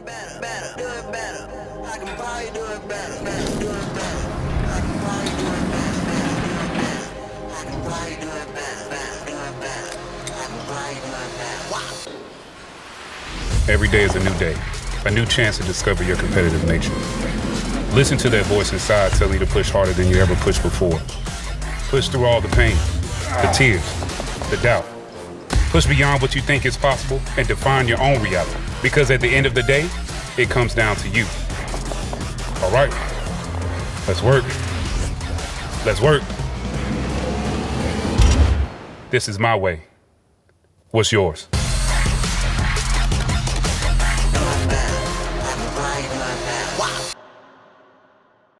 better, do it better. I can probably do it better, do it better. I can probably do it better, do it better. I can probably do it better, do it better. I can probably do it better. Wow. Every day is a new day, a new chance to discover your competitive nature. Listen to that voice inside telling you to push harder than you ever pushed before. Push through all the pain, the tears, the doubt. Push beyond what you think is possible and define your own reality. Because at the end of the day, it comes down to you. All right, let's work. Let's work. This is my way. What's yours?